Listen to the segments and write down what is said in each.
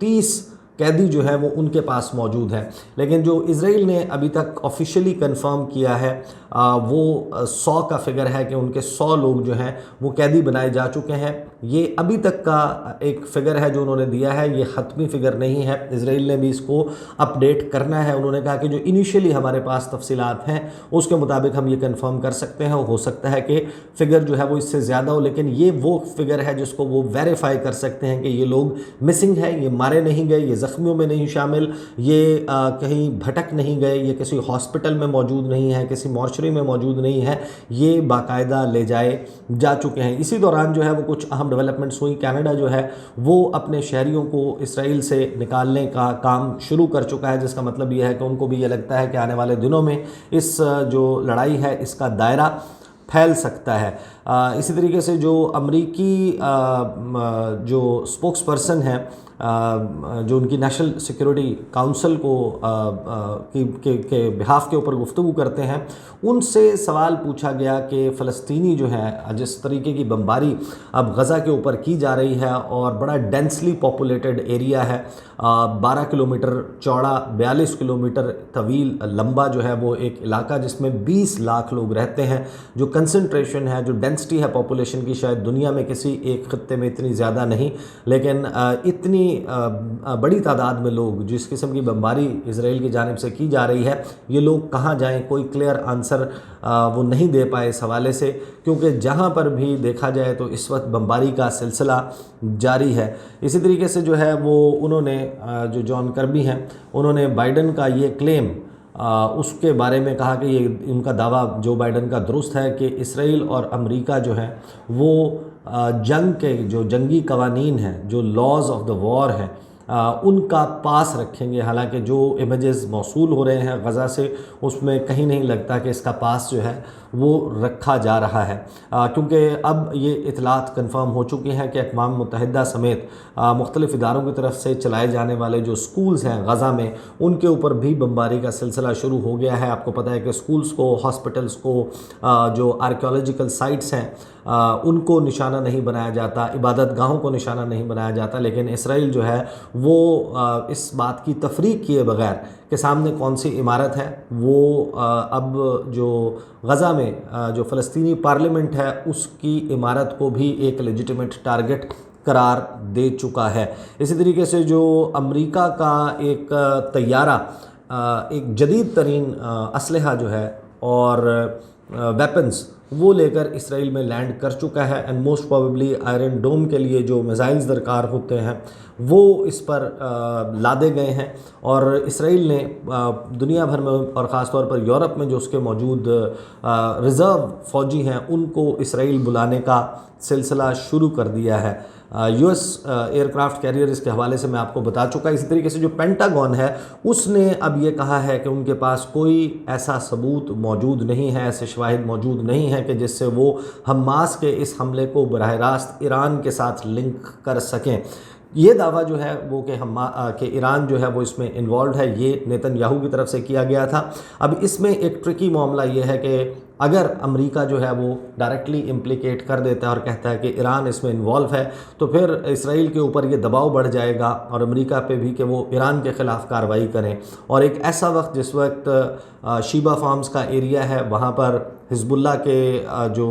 30 قیدی جو ہے وہ ان کے پاس موجود ہے، لیکن جو اسرائیل نے ابھی تک آفیشیلی کنفرم کیا ہے وہ 100 کا فگر ہے کہ ان کے 100 لوگ جو ہیں وہ قیدی بنائے جا چکے ہیں۔ یہ ابھی تک کا ایک فگر ہے جو انہوں نے دیا ہے، یہ حتمی فگر نہیں ہے، اسرائیل نے بھی اس کو اپڈیٹ کرنا ہے۔ انہوں نے کہا کہ جو انیشیلی ہمارے پاس تفصیلات ہیں اس کے مطابق ہم یہ کنفرم کر سکتے ہیں، ہو سکتا ہے کہ فگر جو ہے وہ اس سے زیادہ ہو، لیکن یہ وہ فگر ہے جس کو وہ ویریفائی کر سکتے ہیں کہ یہ لوگ مسنگ ہے، یہ مارے نہیں گئے، یہ زخمیوں میں نہیں شامل، یہ کہیں بھٹک نہیں گئے، یہ کسی ہاسپٹل میں موجود نہیں ہے، کسی مورچری میں موجود نہیں ہے، یہ باقاعدہ لے جائے جا چکے ہیں۔ اسی دوران جو ہے وہ کچھ اہم ڈیولپمنٹس ہوئی۔ کینیڈا جو ہے وہ اپنے شہریوں کو اسرائیل سے نکالنے کا کام شروع کر چکا ہے، جس کا مطلب یہ ہے کہ ان کو بھی یہ لگتا ہے کہ آنے والے دنوں میں اس جو لڑائی ہے اس کا دائرہ پھیل سکتا ہے۔ اسی طریقے سے جو امریکی جو سپوکس پرسن ہیں جو ان کی نیشنل سیکیورٹی کاؤنسل کو کے بہاف کے اوپر گفتگو کرتے ہیں، ان سے سوال پوچھا گیا کہ فلسطینی جو ہے جس طریقے کی بمباری اب غزہ کے اوپر کی جا رہی ہے اور بڑا ڈینسلی پاپولیٹڈ ایریا ہے، 12 کلومیٹر چوڑا، 42 کلومیٹر طویل لمبا جو ہے وہ ایک علاقہ جس میں 20 لاکھ لوگ رہتے ہیں، جو کنسنٹریشن ہے، جو ڈینسٹی ہے پاپولیشن کی شاید دنیا میں کسی ایک خطے میں اتنی زیادہ نہیں، لیکن اتنی بڑی تعداد میں لوگ جس قسم کی بمباری اسرائیل کی جانب سے کی جا رہی ہے، یہ لوگ کہاں جائیں؟ کوئی کلیئر آنسر وہ نہیں دے پائے اس حوالے سے، کیونکہ جہاں پر بھی دیکھا جائے تو اس وقت بمباری کا سلسلہ جاری ہے۔ اسی طریقے سے جو ہے وہ انہوں نے جو جان کربی ہیں انہوں نے بائیڈن کا یہ کلیم اس کے بارے میں کہا کہ یہ ان کا دعویٰ جو بائیڈن کا درست ہے کہ اسرائیل اور امریکہ جو ہے وہ جنگ کے جو جنگی قوانین ہیں، جو لاز آف دا وار ہیں، ان کا پاس رکھیں گے۔ حالانکہ جو امیجز موصول ہو رہے ہیں غزہ سے اس میں کہیں نہیں لگتا کہ اس کا پاس جو ہے وہ رکھا جا رہا ہے، کیونکہ اب یہ اطلاعات کنفرم ہو چکی ہیں کہ اقوام متحدہ سمیت مختلف اداروں کی طرف سے چلائے جانے والے جو سکولز ہیں غزہ میں، ان کے اوپر بھی بمباری کا سلسلہ شروع ہو گیا ہے۔ آپ کو پتہ ہے کہ سکولز کو، ہاسپٹلز کو، جو آرکیولوجیکل سائٹس ہیں ان کو نشانہ نہیں بنایا جاتا، عبادت گاہوں کو نشانہ نہیں بنایا جاتا، لیکن اسرائیل جو ہے وہ اس بات کی تفریق کیے بغیر کہ سامنے کون سی عمارت ہے، وہ اب جو غزہ میں جو فلسطینی پارلیمنٹ ہے اس کی عمارت کو بھی ایک لیجیٹیمیٹ ٹارگٹ قرار دے چکا ہے۔ اسی طریقے سے جو امریکہ کا ایک طیارہ ایک جدید ترین اسلحہ جو ہے اور ویپنز وہ لے کر اسرائیل میں لینڈ کر چکا ہے، and most probably Iron Dome کے لیے جو میزائلز درکار ہوتے ہیں وہ اس پر لادے گئے ہیں، اور اسرائیل نے دنیا بھر میں اور خاص طور پر یورپ میں جو اس کے موجود ریزرو فوجی ہیں ان کو اسرائیل بلانے کا سلسلہ شروع کر دیا ہے۔ یو ایس ایئر کرافٹ کیریئرز کے حوالے سے میں آپ کو بتا چکا۔ اسی طریقے سے جو پینٹاگون ہے اس نے اب یہ کہا ہے کہ ان کے پاس کوئی ایسا ثبوت موجود نہیں ہے، ایسے شواہد موجود نہیں ہیں کہ جس سے وہ حماس کے اس حملے کو براہ راست ایران کے ساتھ لنک کر سکیں۔ یہ دعویٰ جو ہے وہ کہ ایران جو ہے وہ اس میں انوالوڈ ہے، یہ نیتن یاہو کی طرف سے کیا گیا تھا۔ اب اس میں ایک ٹرکی معاملہ یہ ہے کہ اگر امریکہ جو ہے وہ ڈائریکٹلی امپلیکیٹ کر دیتا ہے اور کہتا ہے کہ ایران اس میں انوالو ہے، تو پھر اسرائیل کے اوپر یہ دباؤ بڑھ جائے گا اور امریکہ پہ بھی کہ وہ ایران کے خلاف کارروائی کریں، اور ایک ایسا وقت جس وقت شیبہ فارمز کا ایریا ہے وہاں پر حزب اللہ کے جو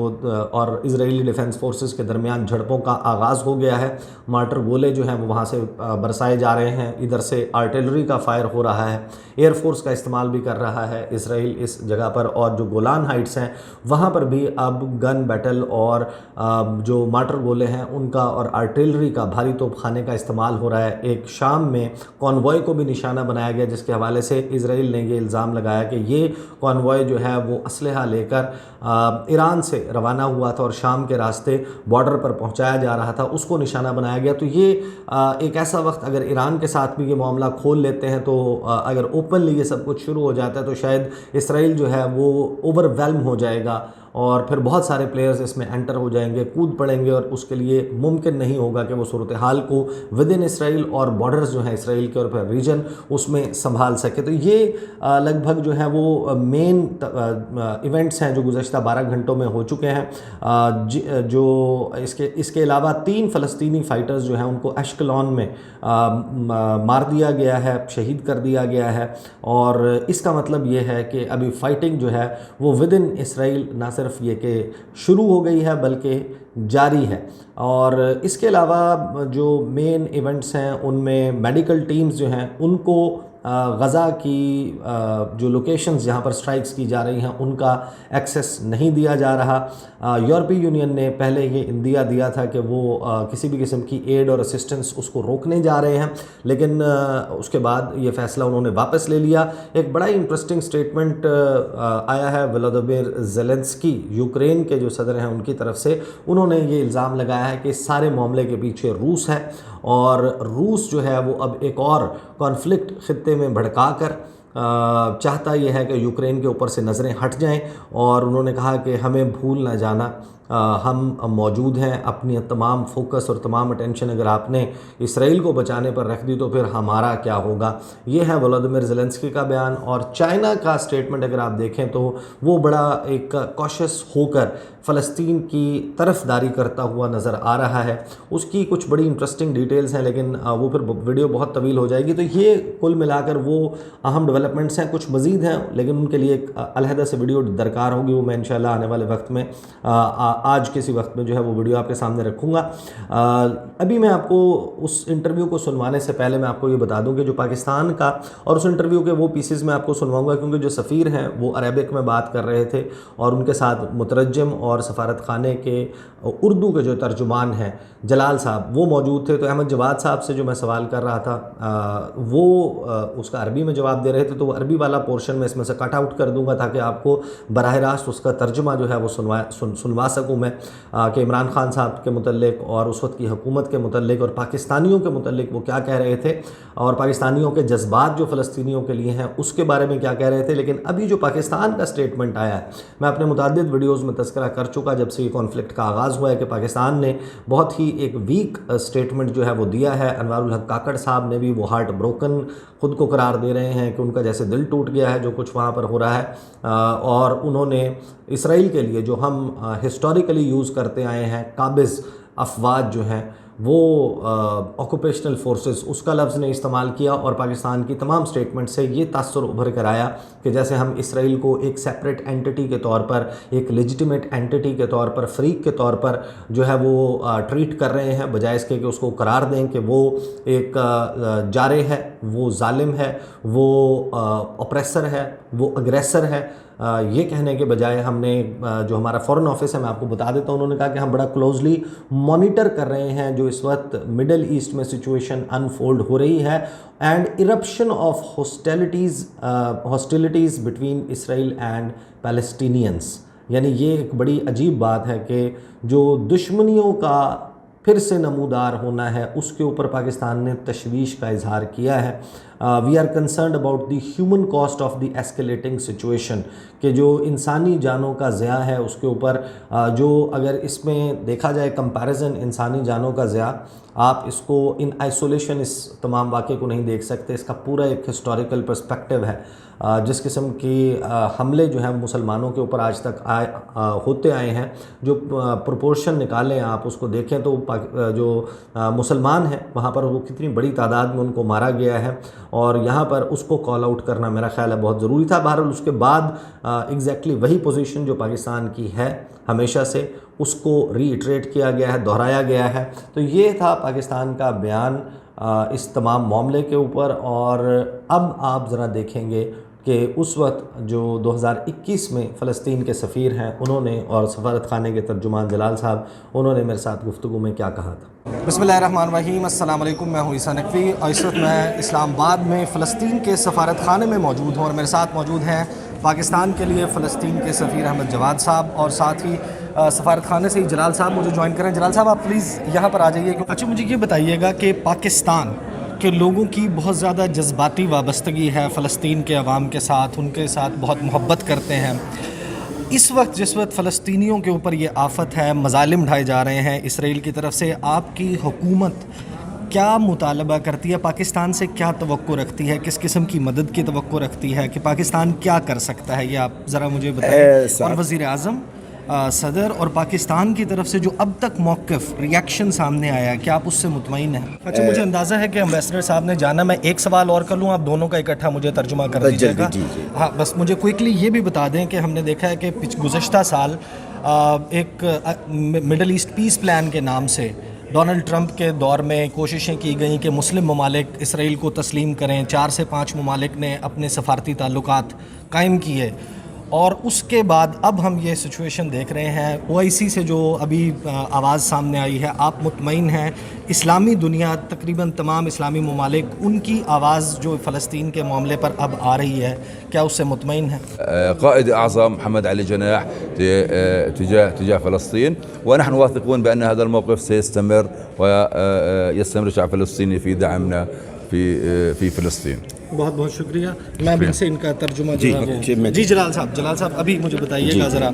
اور اسرائیلی ڈیفنس فورسز کے درمیان جھڑپوں کا آغاز ہو گیا ہے، مارٹر گولے جو ہیں وہ وہاں سے برسائے جا رہے ہیں، ادھر سے آرٹلری کا فائر ہو رہا ہے، ایئر فورس کا استعمال بھی کر رہا ہے اسرائیل اس جگہ پر، اور جو گولان ہائٹس ہیں وہاں پر بھی اب گن بیٹل اور جو مارٹر گولے ہیں ان کا اور آرٹلری کا، بھاری توپ خانے کا استعمال ہو رہا ہے۔ ایک شام میں کانوائے کو بھی نشانہ بنایا گیا جس کے حوالے سے اسرائیل نے یہ الزام لگایا کہ یہ کانوائے جو ہے وہ اسلحہ لے کر ایران سے روانہ ہوا تھا اور شام کے راستے بارڈر پر پہنچایا جا رہا تھا، اس کو نشانہ بنایا گیا۔ تو یہ ایک ایسا وقت اگر ایران کے ساتھ بھی یہ معاملہ کھول لیتے ہیں تو اگر اوپنلی یہ سب کچھ شروع ہو جاتا ہے تو شاید اسرائیل جو ہے وہ اوور ویلم ہو جائے گا اور پھر بہت سارے پلیئرز اس میں انٹر ہو جائیں گے, کود پڑیں گے, اور اس کے لیے ممکن نہیں ہوگا کہ وہ صورتحال کو ود ان اسرائیل اور بارڈرز جو ہیں اسرائیل کے اور پھر ریجن اس میں سنبھال سکے. تو یہ لگ بھگ جو ہے وہ مین ایونٹس ہیں جو گزشتہ 12 گھنٹوں میں ہو چکے ہیں. جو اس کے علاوہ 3 فلسطینی فائٹرز جو ہیں ان کو اشکلون میں مار دیا گیا ہے, شہید کر دیا گیا ہے, اور اس کا مطلب یہ ہے کہ ابھی فائٹنگ جو ہے وہ ود ان اسرائیل نہ صرف یہ کہ شروع ہو گئی ہے بلکہ جاری ہے. اور اس کے علاوہ جو مین ایونٹس ہیں ان میں میڈیکل ٹیمز جو ہیں ان کو غزہ کی جو لوکیشنز جہاں پر سٹرائکس کی جا رہی ہیں ان کا ایکسیس نہیں دیا جا رہا. یورپی یونین نے پہلے یہ اندیا دیا تھا کہ وہ کسی بھی قسم کی ایڈ اور اسسٹنس اس کو روکنے جا رہے ہیں, لیکن اس کے بعد یہ فیصلہ انہوں نے واپس لے لیا. ایک بڑا ہی انٹرسٹنگ سٹیٹمنٹ آیا ہے ولادیمیر زیلنسکی, یوکرین کے جو صدر ہیں ان کی طرف سے. انہوں نے یہ الزام لگایا ہے کہ اس سارے معاملے کے پیچھے روس ہے, اور روس جو ہے وہ اب ایک اور کانفلکٹ خطے میں بھڑکا کر چاہتا یہ ہے کہ یوکرین کے اوپر سے نظریں ہٹ جائیں. اور انہوں نے کہا کہ ہمیں بھول نہ جانا, ہم موجود ہیں, اپنی تمام فوکس اور تمام اٹینشن اگر آپ نے اسرائیل کو بچانے پر رکھ دی تو پھر ہمارا کیا ہوگا. یہ ہے ولادیمیر زیلنسکی کا بیان. اور چائنا کا سٹیٹمنٹ اگر آپ دیکھیں تو وہ بڑا ایک کوشش ہو کر فلسطین کی طرفداری کرتا ہوا نظر آ رہا ہے. اس کی کچھ بڑی انٹرسٹنگ ڈیٹیلز ہیں, لیکن وہ پھر ویڈیو بہت طویل ہو جائے گی. تو یہ کل ملا کر وہ اہم ڈیولپمنٹس ہیں. کچھ مزید ہیں لیکن ان کے لیے ایک علیحدہ سے ویڈیو درکار ہوگی, وہ میں انشاءاللہ آنے والے وقت میں آج کسی وقت میں جو ہے وہ ویڈیو آپ کے سامنے رکھوں گا. ابھی میں آپ کو اس انٹرویو کو سنوانے سے پہلے میں آپ کو یہ بتا دوں کہ جو پاکستان کا, اور اس انٹرویو کے وہ پیسز میں آپ کو سنواؤں گا کیونکہ جو سفیر ہیں وہ عربک میں بات کر رہے تھے اور ان کے ساتھ مترجم اور سفارت خانے کے اردو کے جو ترجمان ہیں جلال صاحب وہ موجود تھے. تو احمد جواد صاحب سے جو میں سوال کر رہا تھا وہ اس کا عربی میں جواب دے رہے تھے, تو وہ عربی والا پورشن میں اس میں سے کٹ آؤٹ کر دوں گا تاکہ آپ کو براہ راست اس کا ترجمہ جو ہے وہ سنوا سکوں میں کہ عمران خان صاحب کے متعلق اور اس وقت کی حکومت کے متعلق اور پاکستانیوں کے متعلق وہ کیا کہہ رہے تھے, اور پاکستانیوں کے جذبات جو فلسطینیوں کے لیے ہیں اس کے بارے میں کیا کہہ رہے تھے. لیکن ابھی جو پاکستان کا سٹیٹمنٹ آیا ہے, میں اپنے متعدد ویڈیوز میں تذکرہ کر چکا جب سے یہ کانفلکٹ کا آغاز ہوا ہے کہ پاکستان نے بہت ہی ایک ویک سٹیٹمنٹ جو ہے وہ دیا ہے. انوار الحق کاکڑ صاحب نے بھی وہ ہارٹ بروکن خود کو قرار دے رہے ہیں کہ ان کا جیسے دل ٹوٹ گیا ہے جو کچھ وہاں پر ہو رہا ہے, اور انہوں نے اسرائیل کے لیے جو ہم ہسٹوریکلی یوز کرتے آئے ہیں قابض افواج جو ہیں وہ آکوپیشنل فورسز, اس کا لفظ نے استعمال کیا. اور پاکستان کی تمام سٹیٹمنٹ سے یہ تاثر ابھر کر آیا کہ جیسے ہم اسرائیل کو ایک سیپریٹ اینٹی کے طور پر, ایک لیجیٹیمیٹ اینٹی کے طور پر, فریق کے طور پر جو ہے وہ ٹریٹ کر رہے ہیں, بجائے اس کے کہ اس کو قرار دیں کہ وہ ایک جارح ہے, وہ ظالم ہے, وہ اپریسر ہے, وہ اگریسر ہے. یہ کہنے کے بجائے ہم نے جو ہمارا فورن آفس ہے, میں آپ کو بتا دیتا ہوں, انہوں نے کہا کہ ہم بڑا کلوزلی مانیٹر کر رہے ہیں جو اس وقت مڈل ایسٹ میں سچویشن انفولڈ ہو رہی ہے, and eruption of hostilities between Israel and Palestinians. یعنی یہ ایک بڑی عجیب بات ہے کہ جو دشمنیوں کا پھر سے نمودار ہونا ہے اس کے اوپر پاکستان نے تشویش کا اظہار کیا ہے. We are concerned about the human cost of the escalating situation, کہ جو انسانی جانوں کا ضیاع ہے اس کے اوپر, جو اگر اس میں دیکھا جائے کمپیریزن انسانی جانوں کا ضیاع, آپ اس کو ان آئسولیشن اس تمام واقعے کو نہیں دیکھ سکتے. اس کا پورا ایک ہسٹوریکل پرسپیکٹیو ہے. جس قسم کی حملے جو ہیں مسلمانوں کے اوپر آج تک ہوتے آئے ہیں, جو پروپورشن نکالیں آپ اس کو دیکھیں تو جو مسلمان ہیں وہاں پر وہ کتنی بڑی تعداد میں ان کو مارا گیا ہے, اور یہاں پر اس کو کال آؤٹ کرنا میرا خیال ہے بہت ضروری تھا. بہرحال اس کے بعد ایگزیکٹلی وہی پوزیشن جو پاکستان کی ہے ہمیشہ سے, اس کو ری ایٹریٹ کیا گیا ہے, دہرایا گیا ہے. تو یہ تھا پاکستان کا بیان اس تمام معاملے کے اوپر. اور اب آپ ذرا دیکھیں گے کہ اس وقت جو 2021 میں فلسطین کے سفیر ہیں انہوں نے, اور سفارت خانے کے ترجمان جلال صاحب, انہوں نے میرے ساتھ گفتگو میں کیا کہا تھا. بسم اللہ الرحمن الرحیم. السلام علیکم, میں ہوں عیسیٰ نقوی اور اس وقت میں اسلام آباد میں فلسطین کے سفارت خانے میں موجود ہوں, اور میرے ساتھ موجود ہیں پاکستان کے لیے فلسطین کے سفیر احمد جواد صاحب, اور ساتھ ہی سفارت خانے سے ہی جلال صاحب مجھے جوائن کریں. جلال صاحب آپ پلیز یہاں پر آ جائیے. اچھا مجھے یہ بتائیے گا کہ پاکستان کے لوگوں کی بہت زیادہ جذباتی وابستگی ہے فلسطین کے عوام کے ساتھ, ان کے ساتھ بہت محبت کرتے ہیں. اس وقت جس وقت فلسطینیوں کے اوپر یہ آفت ہے، مظالم ڈھائے جا رہے ہیں اسرائیل کی طرف سے، آپ کی حکومت کیا مطالبہ کرتی ہے؟ پاکستان سے کیا توقع رکھتی ہے؟ کس قسم کی مدد کی توقع رکھتی ہے کہ پاکستان کیا کر سکتا ہے؟ یہ آپ ذرا مجھے بتائیں۔ اور وزیر اعظم، صدر اور پاکستان کی طرف سے جو اب تک موقف ریاکشن سامنے آیا ہے، کیا آپ اس سے مطمئن ہیں؟ اچھا، مجھے اندازہ ہے کہ امبیسڈر صاحب نے جانا، میں ایک سوال اور کر لوں، آپ دونوں کا اکٹھا مجھے ترجمہ کر دیجیے گا۔ ہاں، بس مجھے کوئکلی یہ بھی بتا دیں کہ ہم نے دیکھا ہے کہ گزشتہ سال ایک مڈل ایسٹ پیس پلان کے نام سے ڈونلڈ ٹرمپ کے دور میں کوششیں کی گئیں کہ مسلم ممالک اسرائیل کو تسلیم کریں۔ 4 سے 5 ممالک نے اپنے سفارتی تعلقات قائم کیے، اور اس کے بعد اب ہم یہ سچویشن دیکھ رہے ہیں۔ OIC سے جو ابھی آواز سامنے آئی ہے، آپ مطمئن ہیں؟ اسلامی دنیا، تقریباً تمام اسلامی ممالک، ان کی آواز جو فلسطین کے معاملے پر اب آ رہی ہے، کیا اس سے مطمئن ہیں؟ قائد اعظم محمد علي جناح تجاه فلسطين، ونحن واثقون بان هذا الموقف سيستمر ويستمر الشعب الفلسطيني في دعمنا في فلسطين. بہت بہت شکریہ۔ میں بھی ان سے ان کا ترجمہ جو ہے جی جلال صاحب ابھی مجھے بتائیے گا ذرا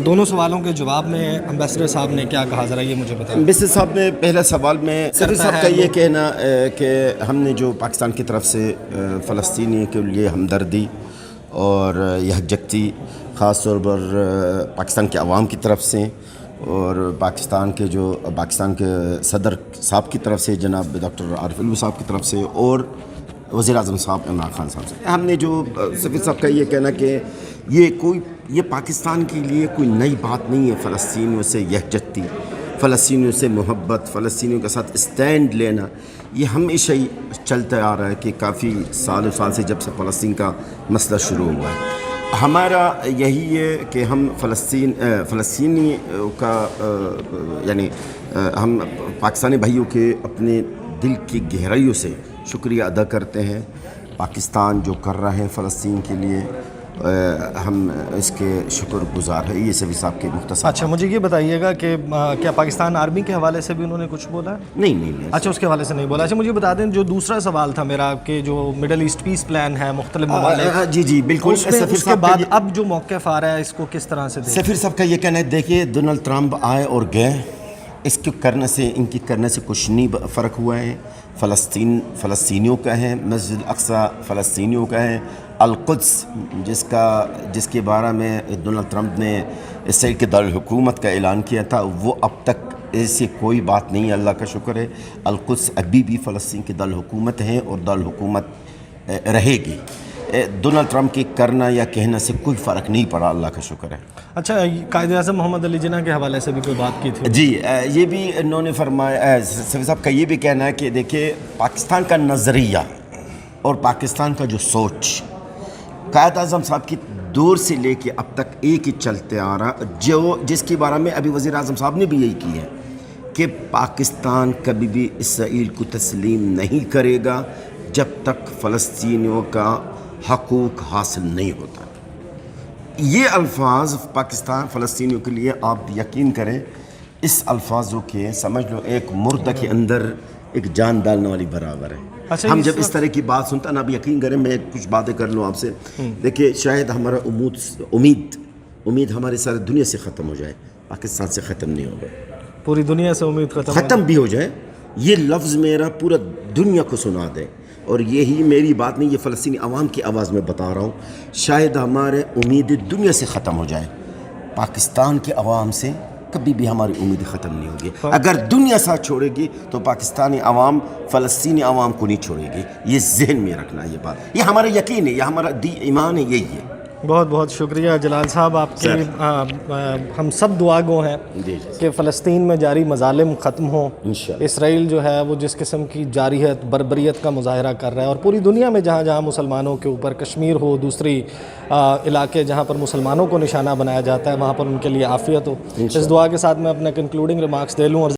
دونوں سوالوں کے جواب میں امبیسڈر صاحب نے کیا کہا، ذرا یہ مجھے بتائیں۔ امبیسڈر صاحب نے پہلا سوال میں صدر صاحب کا یہ کہنا کہ ہم نے جو پاکستان کی طرف سے فلسطینی کے لیے ہمدردی اور یکجہتی خاص طور پر پاکستان کے عوام کی طرف سے اور پاکستان کے صدر صاحب کی طرف سے جناب ڈاکٹر عارف علوی صاحب کی طرف سے اور وزیر اعظم صاحب عمران خان صاحب سے، ہم نے جو سفیر صاحب کا یہ کہنا کہ یہ پاکستان کے لیے کوئی نئی بات نہیں ہے۔ فلسطینیوں سے یکجہتی، فلسطینیوں سے محبت، فلسطینیوں کے ساتھ اسٹینڈ لینا، یہ ہمیشہ ہی چلتا آ رہا ہے کہ کافی سال سے جب سے فلسطین کا مسئلہ شروع ہوا ہے۔ ہمارا یہی ہے کہ ہم فلسطینی کا یعنی ہم پاکستانی بھائیوں کے اپنے دل کی گہرائیوں سے شکریہ ادا کرتے ہیں۔ پاکستان جو کر رہے ہیں فلسطین کے لیے، ہم اس کے شکر گزار ہیں۔ یہ سفیر صاحب کے مختصر۔ اچھا، مجھے یہ بتائیے گا کہ کیا پاکستان آرمی کے حوالے سے بھی انہوں نے کچھ بولا ہے؟ نہیں۔ اچھا، اس کے حوالے سے نہیں بولا۔ اچھا، مجھے بتا دیں جو دوسرا سوال تھا میرا کہ جو مڈل ایسٹ پیس پلان ہے، مختلف ممالک، جی بالکل، اس کے بعد اب جو موقف آ رہا ہے، اس کو کس طرح سے دیکھیں؟ سفیر صاحب کا یہ کہنا ہے، دیکھیے ڈونلڈ ٹرمپ آئے اور گئے، اس کے کرنے سے ان کی کرنے سے کچھ نہیں فرق ہوا ہے۔ فلسطینیوں کا ہے، مسجد اقصی فلسطینیوں کا ہے، القدس جس کے بارے میں ڈونلڈ ٹرمپ نے اسرائیل کے دارالحکومت کا اعلان کیا تھا، وہ اب تک ایسی کوئی بات نہیں ہے، اللہ کا شکر ہے۔ القدس ابھی بھی فلسطین کی دارالحکومت ہے اور دارالحکومت رہے گی۔ ڈونلڈ ٹرمپ کے کرنا یا کہنا سے کوئی فرق نہیں پڑا، اللہ کا شکر ہے۔ اچھا، قائد اعظم محمد علی جناح کے حوالے سے بھی کوئی بات کی تھی؟ جی، یہ بھی انہوں نے فرمایا، سفیر صاحب کا یہ بھی کہنا ہے کہ دیکھیے پاکستان کا نظریہ اور پاکستان کا جو سوچ قائد اعظم صاحب کی دور سے لے کے اب تک ایک ہی چلتے آ رہا، جس کے بارے میں ابھی وزیر اعظم صاحب نے بھی یہی کی ہے کہ پاکستان کبھی بھی اسرائیل کو تسلیم نہیں کرے گا جب تک فلسطینیوں کا حقوق حاصل نہیں ہوتا۔ یہ الفاظ پاکستان فلسطینیوں کے لیے آپ یقین کریں، اس الفاظوں کے سمجھ لو ایک مردہ کے اندر ایک جان ڈالنے والی برابر ہے۔ ہم جب اس طرح کی بات سنتا نا، آپ یقین کریں، میں کچھ باتیں کر لوں آپ سے۔ دیکھیے، شاید ہمارا امید ہمارے سارے دنیا سے ختم ہو جائے، پاکستان سے ختم نہیں ہوگا۔ پوری دنیا سے امید ختم بھی ہو جائے، یہ لفظ میرا پورا دنیا کو سنا دے، اور یہی میری بات نہیں، یہ فلسطینی عوام کی آواز میں بتا رہا ہوں، شاید ہمارے امید دنیا سے ختم ہو جائے، پاکستان کے عوام سے کبھی بھی ہماری امید ختم نہیں ہوگی۔ اگر دنیا ساتھ چھوڑے گی تو پاکستانی عوام فلسطینی عوام کو نہیں چھوڑے گی، یہ ذہن میں رکھنا، یہ بات، یہ ہمارا یقین ہے، یہ ہمارا ایمان ہے، یہی ہے۔ بہت بہت شکریہ جلال صاحب، آپ کی ہم سب دعا گو ہیں کہ فلسطین میں جاری مظالم ختم ہوں۔ اسرائیل جو ہے وہ جس قسم کی جارحیت، بربریت کا مظاہرہ کر رہا ہے، اور پوری دنیا میں جہاں جہاں مسلمانوں کے اوپر، کشمیر ہو، دوسری علاقے جہاں پر مسلمانوں کو نشانہ بنایا جاتا ہے، وہاں پر ان کے لیے عافیت ہو۔ اس دعا کے ساتھ میں اپنا کنکلوڈنگ ریمارکس دے لوں اور